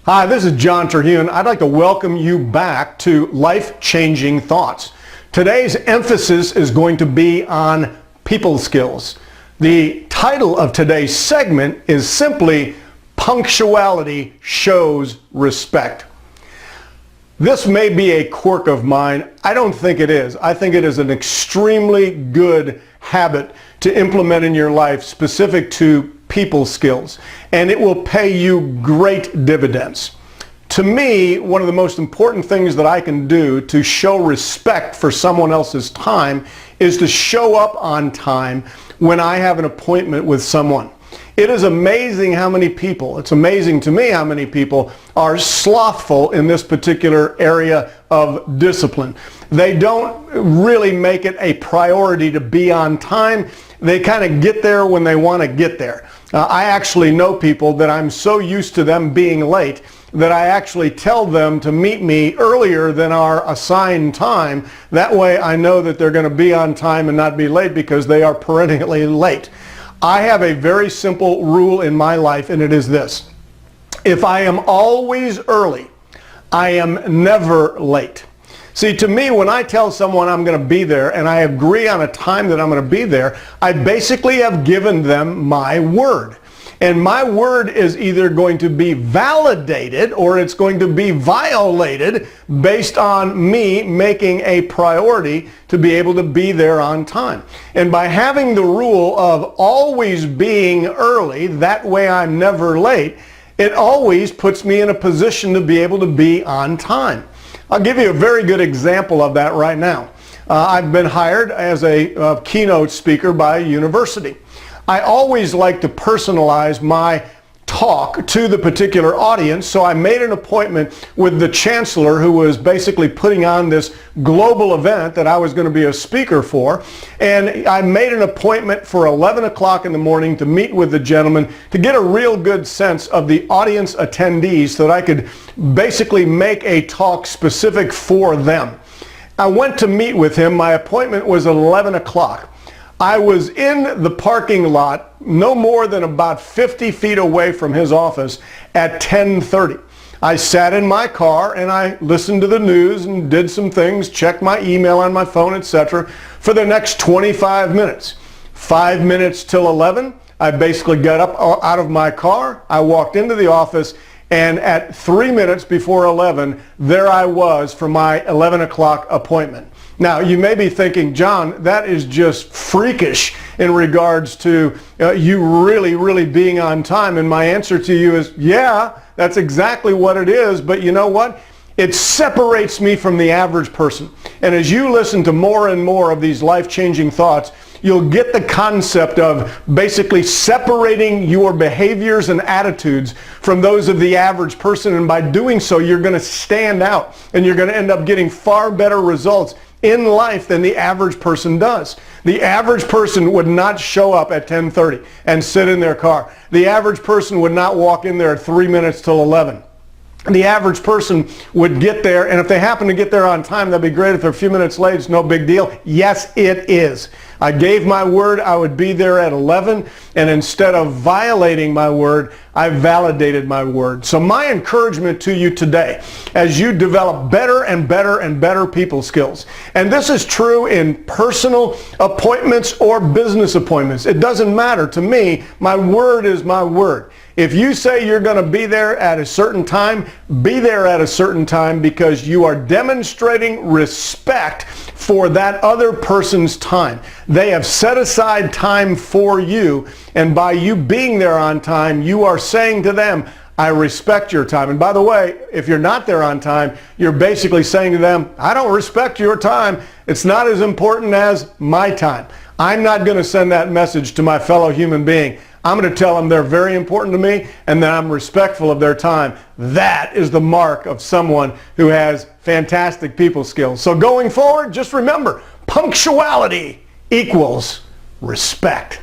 Hi, this is John Terhune. I'd like to welcome you back to Life-Changing Thoughts. Today's emphasis is going to be on people skills. The title of today's segment is simply Punctuality Shows Respect. This may be a quirk of mine. I don't think it is. I think it is an extremely good habit to implement in your life specific to people skills, and it will pay you great dividends. To me, one of the most important things that I can do to show respect for someone else's time is to show up on time when I have an appointment with someone. It is amazing how many people, it's amazing to me how many people are slothful in this particular area of discipline. They don't really make it a priority to be on time. They kind of get there when they want to get there. I actually know people that I'm so used to them being late that I actually tell them to meet me earlier than our assigned time. That way I know that they're going to be on time and not be late because they are perennially late. I have a very simple rule in my life, and it is this. If I am always early, I am never late. See, to me, when I tell someone I'm going to be there and I agree on a time that I'm going to be there, I basically have given them my word. And my word is either going to be validated or it's going to be violated based on me making a priority to be able to be there on time. And by having the rule of always being early, that way I'm never late, it always puts me in a position to be able to be on time. I'll give you a very good example of that right now. I've been hired as a keynote speaker by a university. I always like to personalize my talk to the particular audience, so I made an appointment with the chancellor who was basically putting on this global event that I was going to be a speaker for, and I made an appointment for 11 o'clock in the morning to meet with the gentleman to get a real good sense of the audience attendees so that I could basically make a talk specific for them. I went to meet with him. My appointment was at 11 o'clock. I was in the parking lot no more than about 50 feet away from his office at 10:30. I sat in my car and I listened to the news and did some things, checked my email on my phone, etc. for the next 25 minutes. 5 minutes till 11, I basically got up out of my car, I walked into the office, and at 3 minutes before 11, there I was for my 11 o'clock appointment. Now, you may be thinking, John, that is just freakish in regards to you really being on time. And my answer to you is, yeah, that's exactly what it is. But you know what? It separates me from the average person. And as you listen to more and more of these life-changing thoughts, you'll get the concept of basically separating your behaviors and attitudes from those of the average person. And by doing so, you're going to stand out and you're going to end up getting far better results in life than the average person does. The average person would not show up at 10:30 and sit in their car. The average person would not walk in there at 3 minutes till 11. The average person would get there, and if they happen to get there on time, that'd be great. If they're a few minutes late, it's no big deal. Yes, it is. I gave my word I would be there at 11, and instead of violating my word, I validated my word. So my encouragement to you today, as you develop better and better and better people skills, and this is true in personal appointments or business appointments. It doesn't matter. To me, my word is my word. If you say you're going to be there at a certain time, be there at a certain time because you are demonstrating respect for that other person's time. They have set aside time for you, and by you being there on time, you are saying to them, I respect your time. And by the way, if you're not there on time, you're basically saying to them, I don't respect your time. It's not as important as my time. I'm not going to send that message to my fellow human being. I'm going to tell them they're very important to me and that I'm respectful of their time. That is the mark of someone who has fantastic people skills. So going forward, just remember, punctuality equals respect.